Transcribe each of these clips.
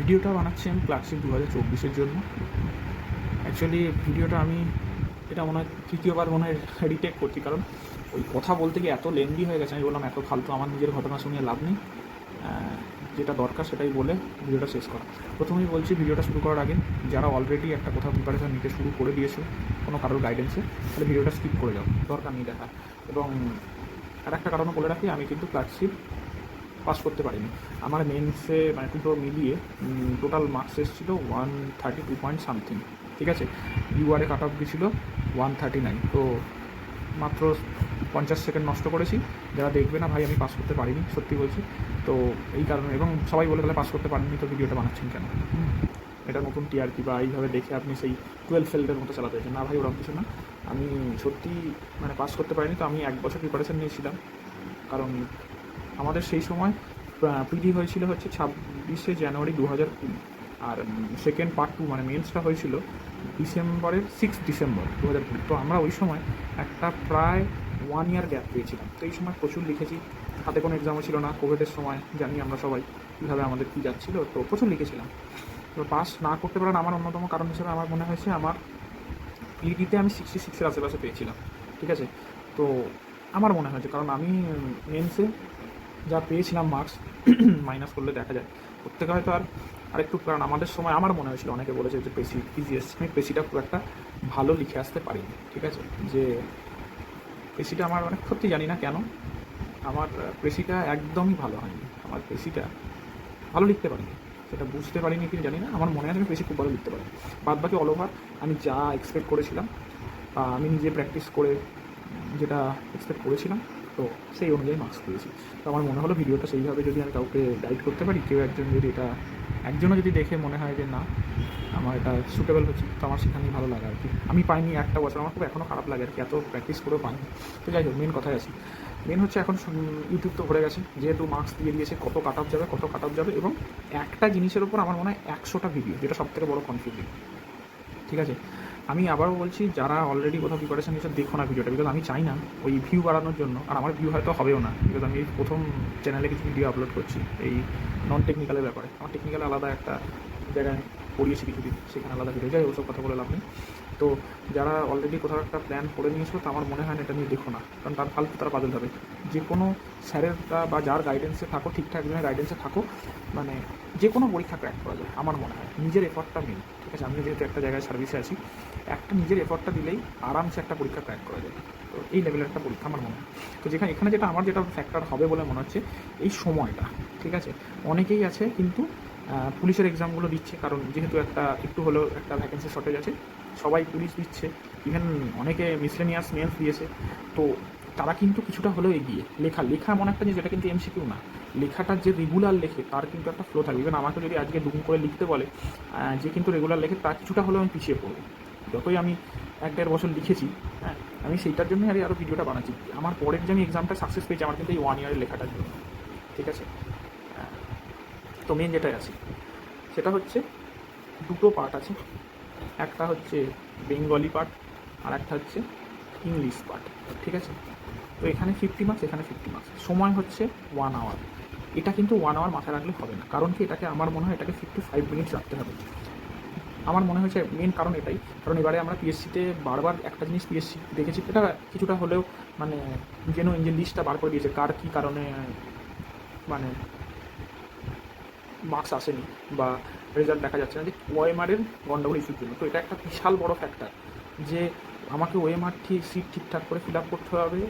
ভিডিওটা বানাচ্ছি আমি ক্লার্কশিপ 2024-এর জন্য। অ্যাকচুয়ালি ভিডিওটা আমি এটা মনে হয় তৃতীয়বার মনে হয় রিটেক করছি, কারণ ওই কথা বলতে গিয়ে এত লেন্দি হয়ে গেছে। আমি বললাম এত ফালতু আমার নিজের ঘটনা শুনিয়ে লাভ নেই, যেটা দরকার সেটাই বলে ভিডিওটা শেষ করা। প্রথমেই বলছি, ভিডিওটা শুরু করার আগে যারা অলরেডি একটা কোথাও প্রিপারেশন নিতে শুরু করে দিয়েছো কোনো কারোর গাইডেন্সে, তাহলে ভিডিওটা স্কিপ করে যাও, দরকার নেই দেখা। এবং আর একটা কারণও বলে রাখি, আমি কিন্তু ক্লার্কশিপ পাস করতে পারিনি। আমার মেন্সে মানে দুটো মিলিয়ে টোটাল মার্কস এসেছিলো 132 পয়েন্ট সামথিং, ঠিক আছে। ইউআরে কাট অফ গেছিল 139, তো মাত্র 50 সেকেন্ড নষ্ট করেছি। যারা দেখবে না ভাই আমি পাস করতে পারিনি, সত্যি বলছি। তো এই কারণে, এবং সবাই বলে তাহলে পাস করতে পারেননি তো ভিডিওটা বানাচ্ছেন কেন, এটা নতুন টিআরপি বা এইভাবে দেখে আপনি সেই 12 ফেল্ডের মতো চালাতে হয়েছে না ভাই, ওরকম কিছু না। আমি সত্যি মানে পাস করতে পারিনি, তো আমি 1 বছর প্রিপারেশন নিয়েছিলাম। কারণ আমাদের সেই সময় পিডি হয়েছিল হচ্ছে 26শে জানুয়ারি 2020, আর সেকেন্ড পার্ট 2 মানে মেন্সটা হয়েছিল ডিসেম্বরের 6 ডিসেম্বর 2020। তো আমরা ওই সময় একটা প্রায় 1 ইয়ার গ্যাপ পেয়েছিলাম। তো এই সময় প্রচুর লিখেছি, হাতে কোনো এক্সামও ছিল না, কোভিডের সময় জানি আমরা সবাই কীভাবে আমাদের কী যাচ্ছিলো, তো প্রচুর লিখেছিলাম। তো পাস না করতে পারার আমার অন্যতম কারণ হিসেবে আমার মনে হয়েছে আমার পিডিতে আমি 66-এর আশেপাশে পেয়েছিলাম, ঠিক আছে। তো আমার মনে হয়েছে, কারণ আমি মেন্সে যা পেয়েছিলাম মার্কস মাইনাস করলে দেখা যায় প্রত্যেকে হয়তো আরেকটু, কারণ আমাদের সময় আমার মনে হয়েছিল, অনেকে বলেছে যে পেসি ইজি এসছে, আমি পেসিটা খুব একটা ভালো লিখে আসতে পারিনি, ঠিক আছে। যে পেসিটা আমার মানে সত্যি জানি না কেন আমার পেসিটা একদমই ভালো হয়নি, আমার পেসিটা ভালো লিখতে পারিনি, সেটা বুঝতে পারিনি কি জানি না। আমার মনে হয় আমি পেসি খুব ভালো লিখতে পারি, বাদ বাকি অল ওভার আমি যা এক্সপেক্ট করেছিলাম, আমি নিজে প্র্যাকটিস করে যেটা এক্সপেক্ট করেছিলাম, তো সেই অনুযায়ী মার্কস পেয়েছি। তো আমার মনে হলো ভিডিওটা সেইভাবে যদি আমি কাউকে গাইড করতে পারি, কেউ একজন যদি এটা একজনও যদি দেখে মনে হয় যে না আমার এটা সুটেবল হচ্ছে, তো আমার সেখানেই ভালো লাগে আর কি। আমি পাইনি একটা বছর, আমার খুব এখনও খারাপ লাগে আর কি, এত প্র্যাকটিস করেও পাইনি। তো যাই হোক, মেন কথায় আছি। মেন হচ্ছে এখন ইউটিউব তো ভরে গেছে, যেহেতু মার্কস দিয়ে দিয়েছে কত কাট অফ যাবে, কত কাট অফ যাবে, এবং একটা জিনিসের ওপর আমার মনে হয় 100টা ভিডিও, যেটা সবথেকে বড় কনফিউজিং, ঠিক আছে। আমি আবারও বলছি, যারা অলরেডি কোথাও প্রিপারেশন নিয়েছে দেখো না ভিডিওটা, বিকজ আমি চাই না ওই ভিউ বাড়ানোর জন্য, আর আমার ভিউ হয়তো হবেও না, বিকজ আমি এই প্রথম চ্যানেলে কিছু ভিডিও আপলোড করছি এই নন টেকনিক্যালের ব্যাপারে। আমার টেকনিক্যালে আলাদা একটা জায়গায় পড়িয়েছি কিছুদিন, সেখানে আলাদা ভিডিও যায়, ওসব কথা বলে লাভ নেই। তো যারা অলরেডি কোথাও একটা প্ল্যান করে নিয়েছো, তো আমার মনে হয় না এটা নিয়ে দেখো না, কারণ তার ফালতু তারা পাজল হবে। যে কোনো স্যারেরটা বা যার গাইডেন্সে থাকো, ঠিকঠাক জনের গাইডেন্সে থাকো, মানে যে কোনো পরীক্ষা ক্র্যাক করা যায় আমার মনে হয়। নিজের এফর্টটা মেন, ঠিক আছে। আমি যেহেতু একটা জায়গায় সার্ভিসে আছি, একটা নিজের এফর্টটা দিলেই আরামসে একটা পরীক্ষা ক্র্যাক করা যায়। তো এই লেভেলের একটা পরীক্ষা আমার মনে হয়। তো এখানে যেটা আমার যেটা ফ্যাক্টর হবে বলে মনে হচ্ছে, এই সময়টা, ঠিক আছে। অনেকেই আছে কিন্তু পুলিশের এক্সামগুলো দিচ্ছে, কারণ যেহেতু একটু হলেও একটা ভ্যাকেন্সি শর্টেজ আছে, সবাই পুলিশ দিচ্ছে, ইভেন অনেকে মিসলেনিয়াস মেন্স দিয়েছে। তো তারা কিন্তু কিছুটা হলেও এগিয়ে। লেখা এমন একটা জিনিস যেটা কিন্তু এমসিকিউ না, লেখাটা যে রেগুলার লেখে তার কিন্তু একটা ফ্লো থাকবে। ইভেন আমাকে যদি আজকে দুম করে লিখতে বলে, যে কিন্তু রেগুলার লেখে, তার কিছুটা হলেও আমি পিছিয়ে পড়বো। যতই আমি 1-1.5 বছর লিখেছি, হ্যাঁ, আমি সেইটার জন্যই আরও ভিডিওটা বানাচ্ছি। আমার পরের যে আমি এক্সামটা সাকসেস পেয়েছি, আমার কিন্তু এই 1 ইয়ারের লেখাটার জন্য, ঠিক আছে। তো মেন যেটাই আছে সেটা হচ্ছে দুটো পার্ট আছে, একটা হচ্ছে বেঙ্গলি পার্ট, আর একটা হচ্ছে ইংলিশ পার্ট, ঠিক আছে। তো এখানে 50 মার্কস, এখানে 50 মার্কস, সময় হচ্ছে 1 আওয়ার। এটা কিন্তু 1 আওয়ার মাথায় রাখলে হবে না, কারণ কি এটাকে আমার মনে হয় এটাকে 55 মিনিটস রাখতে হবে। আমার মনে হয়েছে মেন কারণ এটাই, কারণ এবারে আমরা পিএসসিতে বারবার একটা জিনিস পিএসসি দেখেছি, এটা কিছুটা হলেও মানে যেন যে লিস্টটা বার করে দিয়েছে কার কী কারণে মানে মার্কস আসেনি বা রেজাল্ট দেখা যাচ্ছে না, যে ওএমআরের গন্ডগোল ইস্যুর জন্য। তো এটা একটা বিশাল বড় ফ্যাক্টর, যে আমাকে ওএমআর সিট ঠিকঠাক করে ফিল আপ করতে হবে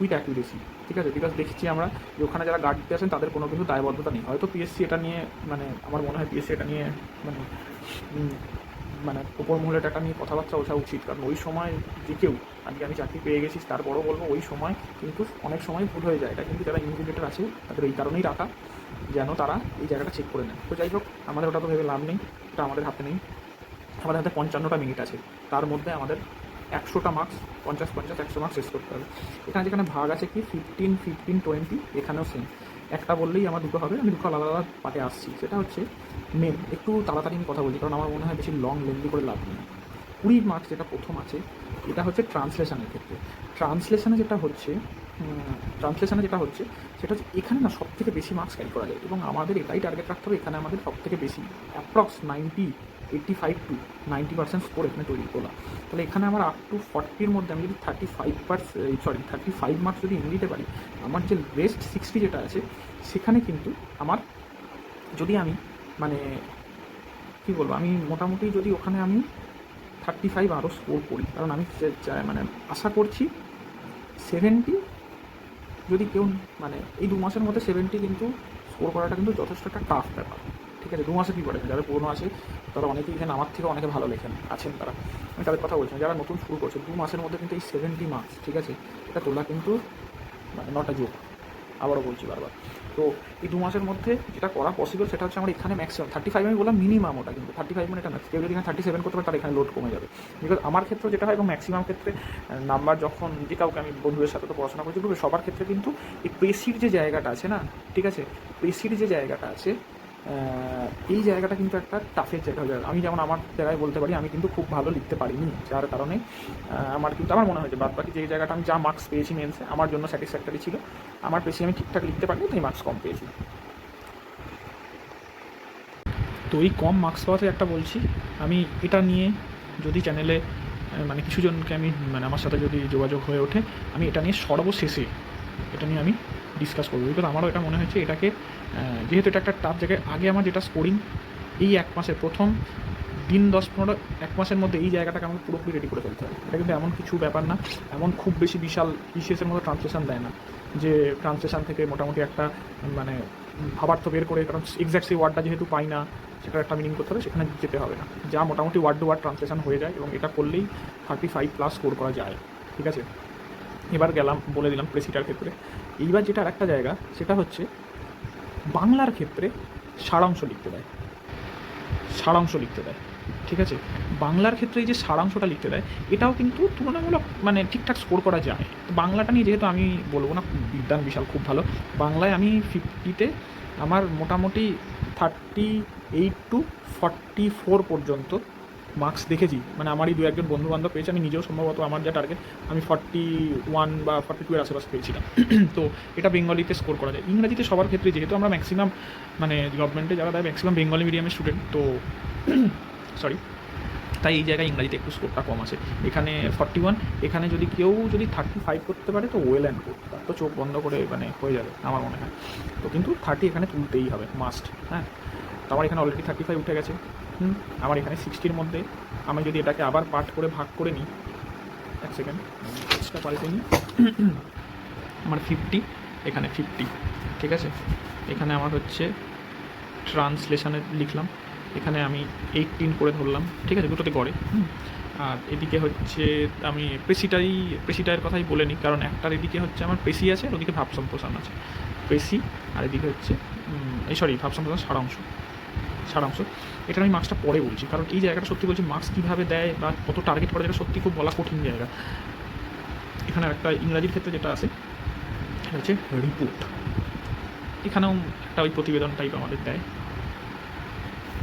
উইথ অ্যাকুরেসি, ঠিক আছে। বিকজ দেখছি আমরা যে ওখানে যারা গার্ড দিতে আসেন তাদের কোনো কিছু দায়বদ্ধতা নেই। হয়তো পিএসসি এটা নিয়ে মানে আমার মনে হয় পিএসসি এটা নিয়ে মানে মানে ওপর মহলে এটা নিয়ে কথাবার্তা ওঠা উচিত, কারণ ওই সময় যে কেউ আজকে আমি চাকরি পেয়ে গেছি তারপরও বলবো ওই সময় কিন্তু অনেক সময় ভুল হয়ে যায়। এটা কিন্তু যারা ইনভিজিলেটর আছে তাদের এই কারণেই রাখা, যেন তারা এই জায়গাটা চেক করে নেয়। তো যাই হোক, আমাদের ওটা তো ভেবে লাভ নেই, ওটা আমাদের হাতে নেই। আমাদের হাতে 55টা মিনিট আছে, তার মধ্যে আমাদের 100টা মার্কস, 50-50 100 মার্কস শেষ করতে হবে। এখানে যেখানে ভাগ আছে কি 15-15-20, এখানেও সেম। একটা বললেই আমার দুটো হবে, আমি দুটো আলাদা আলাদা পার্টে আসছি। সেটা হচ্ছে মেন, একটু তাড়াতাড়ি আমি কথা বলছি কারণ আমার মনে হয় বেশি লং লেন্দি করে লাভ নেই। 20 মার্কস যেটা প্রথম আছে, এটা হচ্ছে ট্রান্সলেশনের ক্ষেত্রে। ট্রান্সলেশনে যেটা হচ্ছে ট্রান্সলেশনে যেটা হচ্ছে সেটা হচ্ছে এখানে না সব থেকে বেশি মার্কস ক্যারি করা যায়, এবং আমাদের এটাই টার্গেট রাখতে হবে এখানে আমাদের সব থেকে বেশি অ্যাপ্রক্স 85 to 90% স্কোর এখানে তৈরি তোলা। তাহলে এখানে আমার আপ টু 40-র মধ্যে আমি যদি 35 মার্কস যদি এনে দিতে পারি, আমার যে বেস্ট 60 যেটা আছে সেখানে কিন্তু আমার, যদি আমি মানে কী বলবো, আমি মোটামুটি যদি ওখানে আমি 35 আরও স্কোর করি, কারণ আমি মানে আশা করছি 70, যদি কেউ মানে এই 2 মাসের মধ্যে 70 কিন্তু স্কোর করাটা কিন্তু যথেষ্ট একটা টাফ ব্যাপার। ঠিক আছে, 2 মাসে কী করে, যারা পুরনো আছে তারা অনেকেই এখানে আমার থেকে অনেকে ভালো লেখেন আছেন, তারা আমি তাদের কথা বলছি। যারা নতুন শুরু করছে 2 মাসের মধ্যে কিন্তু এই 70 মার্কস, ঠিক আছে, এটা তোলা কিন্তু মানে নট আ জোক, আবারও বলছি বারবার। তো এই 2 মাসের মধ্যে যেটা করা পসিবল সেটা হচ্ছে আমার এখানে ম্যাক্সিমাম 35 আমি বললাম মিনিমাম, ওটা কিন্তু 35 মানে এটা না, কেউ যদি এখানে 37 করতে পারে তার এখানে লোড কমে যাবে। বিকজ আমার ক্ষেত্রে যেটা হয় এবং ম্যাক্সিমাম ক্ষেত্রে নাম্বার যখন যে কাউকে আমি বন্ধুদের সাথে তো পড়াশোনা করছি সবার ক্ষেত্রে কিন্তু এই প্রেসির যে জায়গাটা আছে না, ঠিক আছে, প্রেসির যে জায়গাটা আছে এই জায়গাটা কিন্তু একটা টাফের জায়গা হয়ে যাবে। আমি যেমন আমার জায়গায় বলতে পারি আমি কিন্তু খুব ভালো লিখতে পারিনি, যার কারণে আমার কিন্তু আমার মনে হয়েছে বাদ বাকি যে জায়গাটা আমি যা মার্কস পেয়েছি মেন্সে আমার জন্য স্যাটিসফ্যাক্টরি ছিল, আমার বেশি আমি ঠিকঠাক লিখতে পারিনি, তাই মার্কস কম পেয়েছি। তো এই কম মার্কস পাওয়াতে একটা বলছি, আমি এটা নিয়ে যদি চ্যানেলে মানে কিছুজনকে আমি মানে আমার সাথে যদি যোগাযোগ হয়ে ওঠে, আমি এটা নিয়ে সর্বশেষে এটা নিয়ে আমি ডিসকাস করবো। বিকজ আমারও এটা মনে হয়েছে এটাকে যেহেতু এটা একটা টাফ জায়গায়, আগে আমার যেটা স্কোরিং এই 1 মাসের প্রথম দিন 10-15 1 মাসের মধ্যে এই জায়গাটাকে আমাকে পুরোপুরি রেডি করে ফেলতে হবে। এটা কিন্তু এমন কিছু ব্যাপার না, এমন খুব বেশি বিশাল বিশেষের মতো ট্রান্সলেশন দেয় না যে ট্রান্সলেশন থেকে মোটামুটি একটা মানে ভাবার্থ বের করে, কারণ এক্স্যাক্ট সেই ওয়ার্ডটা যেহেতু পাই না সেটার একটা মিনিং করতে হবে, সেখানে যেতে হবে না, যা মোটামুটি ওয়ার্ড টু ওয়ার্ড ট্রান্সলেশন হয়ে যায়, এবং এটা করলেই 35+ স্কোর করা যায়। ঠিক আছে, এবার গেলাম বলে দিলাম প্রেসিটার ক্ষেত্রে। এইবার যেটা আরেকটা জায়গা সেটা হচ্ছে বাংলার ক্ষেত্রে সারাংশ লিখতে দেয়, সারাংশ লিখতে দেয়। ঠিক আছে, বাংলার ক্ষেত্রে এই যে সারাংশটা লিখতে দেয় এটাও কিন্তু তুলনামূলক মানে ঠিকঠাক স্কোর করা যায়। তো বাংলাটা নিয়ে যেহেতু আমি বলবো না বিদ্যান বিশাল খুব ভালো, বাংলায় আমি 50-তে আমার মোটামুটি 38 to 44 পর্যন্ত মার্কস দেখেছি, মানে আমারই 2-1 বন্ধুবান্ধব পেয়েছে, আমি নিজেও সম্ভবত আমার যা টার্গেট আমি 41 বা 42-এর আশেপাশে পেয়েছিলাম। তো এটা বেঙ্গলিতে স্কোর করা যায়। ইংরাজিতে সবার ক্ষেত্রে যেহেতু আমরা ম্যাক্সিমাম মানে গভর্নমেন্টে যারা দেয় ম্যাক্সিমাম বেঙ্গলি মিডিয়ামের স্টুডেন্ট, তো সরি, তাই এই জায়গায় ইংরাজিতে একটু স্কোরটা কম আছে। এখানে 41, এখানে যদি কেউ যদি 35 করতে পারে তো ওয়েল অ্যান্ড গুড, তার তো চোখ বন্ধ করে মানে হয়ে যাবে আমার মনে হয়। তো কিন্তু 30 এখানে তুলতেই হবে মাস্ট। হ্যাঁ, তো আমার এখানে অলরেডি 35 উঠে গেছে। আমার এখানে 60-র মধ্যে আমি যদি এটাকে আবার পার্ট করে ভাগ করে নিই, 1 সেকেন্ড এক্সট্রা পাল্টে নিই, আমার 50, এখানে 50, ঠিক আছে, এখানে আমার হচ্ছে ট্রান্সলেশনে লিখলাম, এখানে আমি 18 করে ধরলাম, ঠিক আছে, দুটোতে গড়ে। আর এদিকে হচ্ছে আমি প্রেসিটারের কথাই বলে নিই, কারণ একটার এদিকে হচ্ছে আমার পেশি আছে আর ওদিকে ভাব সম্প্রসারণ আছে, পেশি আর এদিকে হচ্ছে ভাব সম্প্রসারণ সারাংশ। এটা আমি মার্কসটা পরে বলছি, কারণ এই জায়গাটা সত্যি বলছি মার্কস কীভাবে দেয় বা কত টার্গেট করা জায়গা সত্যি খুব বলা কঠিন জায়গা। এখানে একটা ইংরাজির ক্ষেত্রে যেটা আছে সেটা হচ্ছে রিপোর্ট, এখানেও একটা ওই প্রতিবেদন টাইপ আমাদের দেয়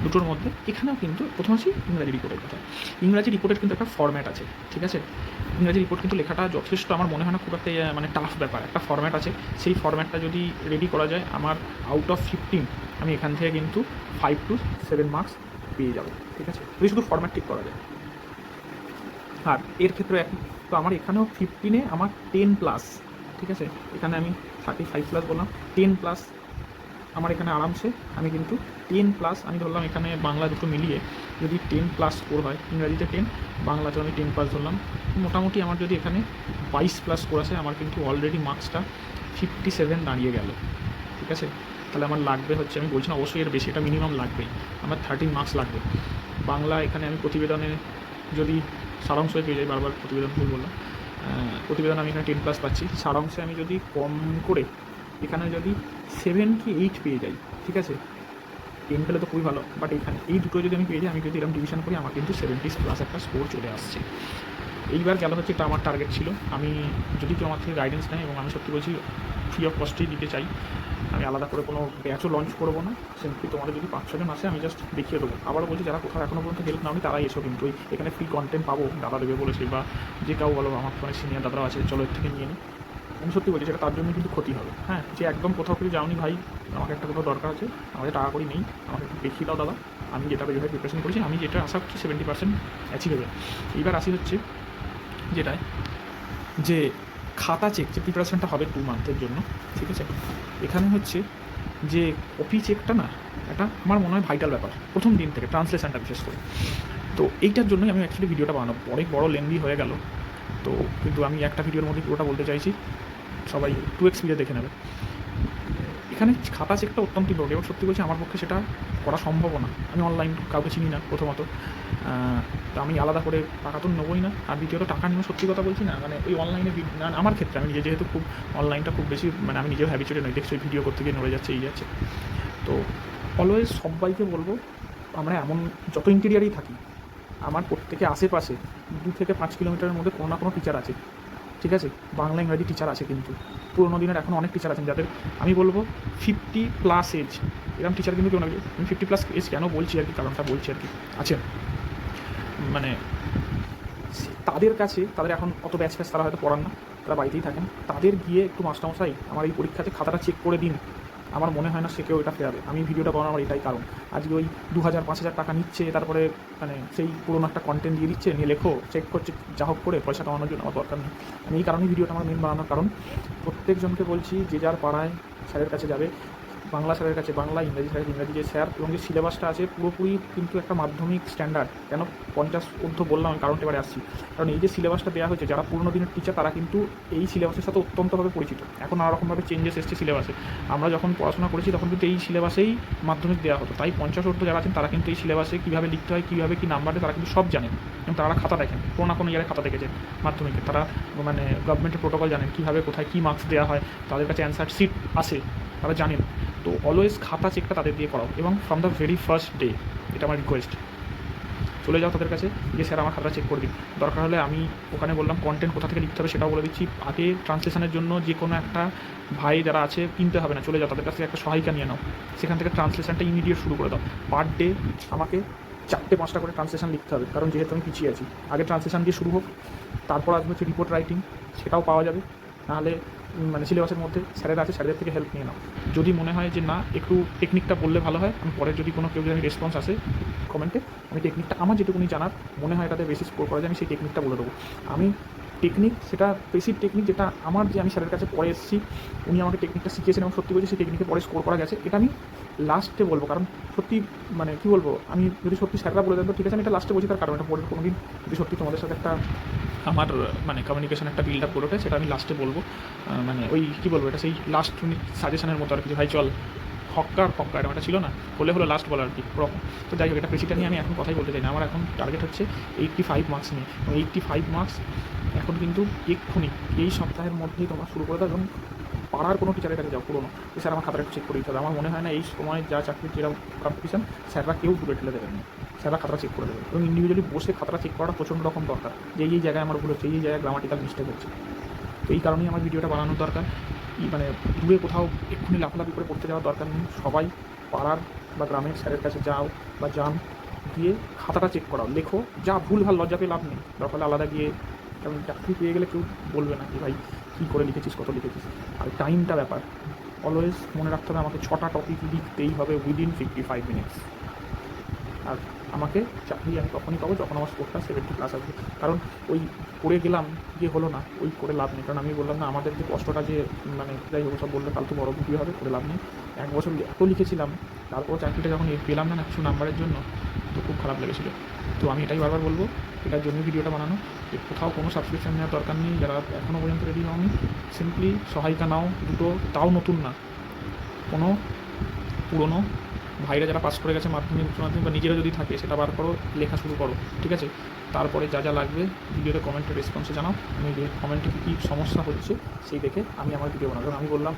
দুটোর মধ্যে। এখানেও কিন্তু প্রথম আসি ইংরাজি রিপোর্টের কথা। ইংরাজি রিপোর্টের কিন্তু একটা ফরম্যাট আছে, ঠিক আছে, ইংরাজি রিপোর্ট কিন্তু লেখাটা যথেষ্ট আমার মনে হয় না খুব একটা মানে টাফ ব্যাপার, একটা ফরম্যাট আছে, সেই ফরম্যাটটা যদি রেডি করা যায় আমার আউট অফ 15 আমি এখান থেকে কিন্তু 5 to 7 মার্কস পেয়ে যাবো। ঠিক আছে, যদি শুধু ফরম্যাট ঠিক করা যায়। আর এর ক্ষেত্রে একই, তো আমার এখানেও 15-এ আমার 10+, ঠিক আছে, এখানে আমি 35+ বললাম, 10+ আমার এখানে আরামসে আমি কিন্তু 10+, আমি ধরলাম এখানে বাংলা দুটো মিলিয়ে যদি 10+ স্কোর হয়, ইংরাজিতে 10, বাংলাতে আমি 10+ ধরলাম, মোটামুটি আমার যদি এখানে 22+ স্কোর আসে আমার কিন্তু অলরেডি মার্কসটা 57 দাঁড়িয়ে গেল। ঠিক আছে, তাহলে আমার লাগবে হচ্ছে, আমি বলছি না অবশ্যই এর বেশি, এটা মিনিমাম লাগবেই, আমার 13 মার্কস লাগবে। বাংলা এখানে আমি প্রতিবেদনে যদি সারাংশে পেয়ে যাই, বারবার প্রতিবেদন ভুল বললাম, প্রতিবেদন আমি এখানে 10+ পাচ্ছি, সারাংশে আমি যদি কম করে এখানে যদি 7 কি 8 পেয়ে যাই, ঠিক আছে, 10 পেলে তো খুবই ভালো, বাট এখানে এই দুটো যদি আমি পেয়ে যাই, আমি যদি এরকম ডিভিশন করি আমার কিন্তু 70+ একটা স্কোর চলে আসছে। এইবার গেল হচ্ছে, এটা আমার টার্গেট ছিল, আমি যদি কেউ আমার থেকে গাইডেন্স নেয়, এবং আমি সত্যি বলছি ফ্রি অফ কস্টেই দিতে চাই, আমি আলাদা করে কোনো ব্যাচও লঞ্চ করবো না, সিম্পলি তোমাদের যদি 5-6 জন আসে আমি জাস্ট দেখিয়ে দেবো। আবারও বলছি যারা কোথাও এখনও পর্যন্ত হেল্প নাওনি তারাই এসো, কিন্তু এখানে ফ্রি কন্টেন্ট পাবো, দাদা দেবে বলেছে, বা যে কেউ বলো আমার ফোনে সিনিয়র দাদারাও আছে, চলো এর থেকে নিয়ে নিই। আমি সত্যি বলছি, সেটা তার জন্য কিন্তু ক্ষতি হবে। হ্যাঁ, যে একদম কোথাও কিছু যাওনি ভাই, আমাকে একটা কোথাও দরকার আছে, আমাদের টাকা করি নেই, আমাকে একটু দেখিয়ে দাও দাদা, আমি যেটা যেভাবে প্রিপারেশন করেছি, আমি যেটা আশা করছি 70% অ্যাচিভ হবে। এইবার আসি হচ্ছে যেটায়, যে খাতা চেক, যে প্রিপারেশনটা হবে 2 মান্থের জন্য, ঠিক আছে, এখানে হচ্ছে যে কপি চেকটা না, এটা আমার মনে হয় ভাইটাল ব্যাপার প্রথম দিন থেকে, ট্রান্সলেশনটা বিশেষ করে। তো এইটার জন্যই আমি অ্যাকচুয়ালি ভিডিওটা বানানো, অনেক বড় লেন্দি হয়ে গেল, তো কিন্তু আমি একটা ভিডিওর মধ্যে পুরোটা বলতে চাইছি, সবাই 2x স্পিডে দেখে নেবে। এখানে খাতা চেকটা অত্যন্ত ইম্পর্টেন্ট, এবং সত্যি বলছি আমার পক্ষে সেটা করা সম্ভব না। আমি অনলাইন কাউকে চিনি না প্রথমত, তো আমি আলাদা করে টাকা তো নেবোই না, আর দ্বিতীয়ত টাকা নিয়ে সত্যি কথা বলছি না, মানে ওই অনলাইনে আমার ক্ষেত্রে আমি নিজে যেহেতু খুব অনলাইনটা খুব বেশি, মানে আমি নিজেও হ্যাবিচুয়েটেড নই, দেখছি ভিডিও করতে গিয়ে নড়ে যাচ্ছে, এই যাচ্ছে। তো অলওয়েজ সবাইকে বলবো, আমরা এমন যত ইন্টেরিয়ারেই থাকি, আমার প্রত্যেকে আশেপাশে 2 থেকে 5 কিলোমিটারের মধ্যে কোনো না কোনো টিচার আছে, ঠিক আছে, বাংলা ইংরাজি টিচার আছে, কিন্তু পুরোনো দিনের এখন অনেক টিচার আছেন যাদের আমি বলবো 50+ এজ, এরকম টিচার কিন্তু কেউ না। আমি 50+ এজ কেন বলছি আর কি, কারণটা বলছি আর কি, আছেন মানে তাদের কাছে, তাদের এখন অত ব্যাচ ফ্যাচ তারা হয়তো পড়ান না, তারা বাড়িতেই থাকেন, তাদের গিয়ে একটু মাস্টারমশাই আমার এই পরীক্ষাতে খাতাটা চেক করে দিন, আমার মনে হয় না সে কেউ এটা ফেরাবে। আমি ভিডিওটা বানানোর আমার এটাই কারণ, আজকে ওই 2000-5000 টাকা নিচ্ছে, তারপরে মানে সেই পুরোনো একটা কন্টেন্ট দিয়ে দিচ্ছে, নিয়ে লেখো চেক করছে, যা হোক করে পয়সা কামানোর জন্য, আমার দরকার নেই। আমি এই কারণেই ভিডিওটা আমার মেন বানানোর কারণ, প্রত্যেকজনকে বলছি যে যার পাড়ায় স্যারের কাছে যাবে, বাংলা স্যারের কাছে বাংলা, ইংরাজি স্যারের ইংরাজি, যে স্যার এবং যে সিলেবাসটা আছে পুরোপুরি কিন্তু একটা মাধ্যমিক স্ট্যান্ডার্ড। কেন 50 ঊর্ধ্ব বললাম, আমি কারণটা এবারে আসছি। কারণ এই যে সিলেবাসটা দেওয়া হয়েছে, যারা পুরোনো দিনের টিচার তারা কিন্তু এই সিলেবাসের সাথে অত্যন্তভাবে পরিচিত। এখন নানারকমভাবে চেঞ্জেস এসছে সিলেবাসে, আমরা যখন পড়াশোনা করেছি তখন কিন্তু এই সিলেবাসেই মাধ্যমিক দেওয়া হতো, তাই 50 ঊর্ধ্ব যারা আছেন তারা কিন্তু এই সিলেবাসে কীভাবে লিখতে হয়, কীভাবে কী নাম্বার দেয়, তারা কিন্তু সব জানেন, এবং তারা খাতা দেখেন, কোনো না কোনো ইয়ারে খাতা দেখেছেন মাধ্যমিকে, তারা মানে গভর্নমেন্টের প্রোটোকল জানেন, কীভাবে কোথায় কী মার্কস দেওয়া হয়, তাদের কাছে অ্যান্সার শিট আসে, তারা জানেন। তো অলওয়েজ খাতা চেকটা তাদের দিয়ে করাও, এবং from the very first day, এটা আমার রিকোয়েস্ট, চলে যাও তাদের কাছে, যে স্যার আমার খাতা চেক করে দিন। দরকার হলে আমি ওখানে বললাম কন্টেন্ট কোথা থেকে লিখতে হবে সেটাও বলে দিচ্ছি, আগে ট্রান্সলেশনের জন্য যে কোনো একটা ভাই যারা আছে কিনতে হবে না, চলে যাও তাদের কাছ থেকে একটা সহায়িকা নিয়ে নাও, সেখান থেকে ট্রান্সলেশনটা ইমিডিয়েট শুরু করে দাও। পার ডে আমাকে 4-5টা করে ট্রান্সলেশন লিখতে হবে, কারণ যেহেতু আমি পিছিয়ে আছি। আগে ট্রান্সলেশন দিয়ে শুরু হোক, তারপর আসবে হচ্ছে রিপোর্ট রাইটিং, সেটাও পাওয়া যাবে, নাহলে মানে সিলেবাসের মধ্যে স্যারেরা আছে, স্যারেদের থেকে হেল্প নিয়ে নাও। যদি মনে হয় যে না একটু টেকনিকটা বললে ভালো হয়, আমি পরে যদি কোনো কেউ যদি রেসপন্স আসে কমেন্টে, আমি টেকনিকটা আমার যেটুকুনি জানার মনে হয় এটাতে বেশি স্কোর করা যায়, আমি সেই টেকনিকটা বলে দেবো। আমি টেকনিক, সেটা বেসিক টেকনিক, যেটা আমার যে আমি স্যারের কাছে পড়ে এসেছি, উনি আমাকে টেকনিকটা শিখিয়েছেন এবং সত্যি বলছি সেই টেকনিকে পরে স্কোর করা গেছে, এটা আমি লাস্টে বলবো। কারণ সত্যি মানে কী বলবো, আমি যদি সত্যি স্যাররা বলে দেন তো ঠিক আছে, আমি এটা লাস্টে বলছি, তার কারণ এটা পরে কোনো দিন যদি সত্যি তোমাদের সাথে একটা আমার মানে কমিউনিকেশন একটা বিল্ড আপ করে ওঠে, সেটা আমি লাস্টে বলবো। মানে ওই কী বলবো, এটা সেই লাস্ট মিনিট সাজেশনের মতো আর কি, ভাই চল হক্কা এরকম একটা ছিল না, হলো লাস্ট বলার আর কি ওরকম। তো যাই হোক, এটা বেশিটা নিয়ে আমি এখন কথাই বলতে চাই না, আমার এখন টার্গেট হচ্ছে 85 মার্কস নিয়ে, এবং 85 মার্কস এখন কিন্তু এক্ষুনি এই সপ্তাহের মধ্যেই তোমরা শুরু করে দাও, এবং পাড়ার কোনো টিচারের কাছে যাও পুরোনো, যে স্যার আমার খাতাটা চেক করে দিতে হবে। আমার মনে হয় না এই সময় যা চাকরির যেরকম কম্পিটিশন, স্যাররা কেউ দূরে ঠেলে দেবেন না, স্যাররা খাতাটা চেক করে দেবে, এবং ইন্ডিভিজুয়ালি বসে খাতাটা চেক করাটা প্রচণ্ড রকম দরকার, যে এই জায়গায় আমার ভুল হচ্ছে, এই জায়গায় গ্রামাটিক্যাল মিস্টেক হচ্ছে। তো এই কারণেই আমার ভিডিওটা বানানোর দরকার। মানে দূরে কোথাও এক্ষুনি লাফালাফি করে পড়তে যাওয়ার দরকার নেই, সবাই পাড়ার বা গ্রামের স্যারের কাছে যাও বা যান, গিয়ে খাতাটা চেক করাও, লেখো, যা ভুল ভাল লজ্জা পেয়ে লাভ নেই, দরকার হলে আলাদা গিয়ে, কারণ চাকরি পেয়ে গেলে কেউ বলবে না যে ভাই কী করে লিখেছিস, কত লিখেছিস। আর টাইমটা ব্যাপার, অলওয়েজ মনে রাখতে হবে আমাকে 6টা টপিক লিখতেই হবে উইদিন 55 মিনিটস। আর আমাকে চাকরি আমি তখনই পাবো যখন আমার স্কোরটা 70+ আসবে। কারণ ওই করে গেলাম, গিয়ে হলো না, ওই করে লাভ নেই। কারণ আমি বললাম না, আমাদের যে কষ্টটা, যে মানে যাই হোক সব বললে ফালতু বড় ভিডিও হবে, করে লাভ নেই। 1 বছর এত লিখেছিলাম, তারপর চাকরিটা যখন পেলাম না কিছু নাম্বারের জন্য, তো খুব খারাপ লেগেছিলো। তো আমি এটাই বারবার বলবো, এটার জন্য ভিডিওটা বানানো, যে কোথাও কোনো সাবস্ক্রিপশন নেওয়ার দরকার নেই। যারা এখনও পর্যন্ত রেডি হওনি, সিম্পলি সহায়িকা নাও দুটো, তাও নতুন না, কোনো পুরনো ভাইরা যারা পাস করে গেছে মাধ্যমিক, উচ্চ মাধ্যমিক, বা নিজেরা যদি থাকে সেটা বার করো, লেখা শুরু করো, ঠিক আছে। তারপরে যা যা লাগবে ভিডিওতে কমেন্টে রেসপন্সে জানাও, আমি কমেন্টে কী সমস্যা হচ্ছে সেই দেখে আমি আমার ভিডিও বানাবো। আমি বললাম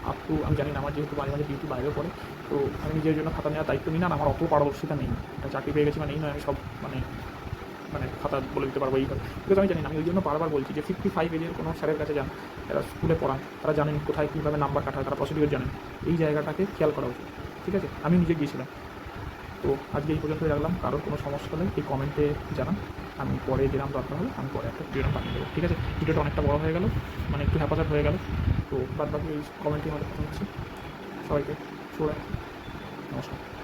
আমি জানি না, আমার যেহেতু মাঝে মাঝে ডিউটি বাইরে পড়ে, তো আমি নিজের জন্য খাতা নেওয়ার দায়িত্ব নিই না, আমার অত পারদর্শিতা নেই, একটা চাকরি পেয়ে গেছি মানে এই নয় আমি সব মানে খাতা বলে দিতে পারবো এইভাবে, বিকজ আমি জানি না। আমি ওই জন্য বারবার বলছি যে 55 এজের কোনো স্যারের কাছে যান, যারা স্কুলে পড়ান, তারা জানেন কোথায় কীভাবে নাম্বার কাটা হয়, তারা প্রসিডিওর জানেন, এই জায়গাটাকে খেয়াল করা উচিত, ঠিক আছে। আমি নিজে গিয়েছিলাম। তো আজকে এই পর্যন্তই রাখলাম, কারোর কোনো সমস্যা হলে এই কমেন্টে জানান, আমি পরে যেরকম দরকার হলে আমি পরে একটা ভিডিওটা পাঠিয়ে দেবো, ঠিক আছে। ভিডিওটা অনেকটা বড় হয়ে গেল, মানে একটু হ্যাপাজার হয়ে গেল। তো বাদ বাকি এই কমেন্টে আমাদের কথা হচ্ছে। সবাইকে শুভ রাত্রি, নমস্কার।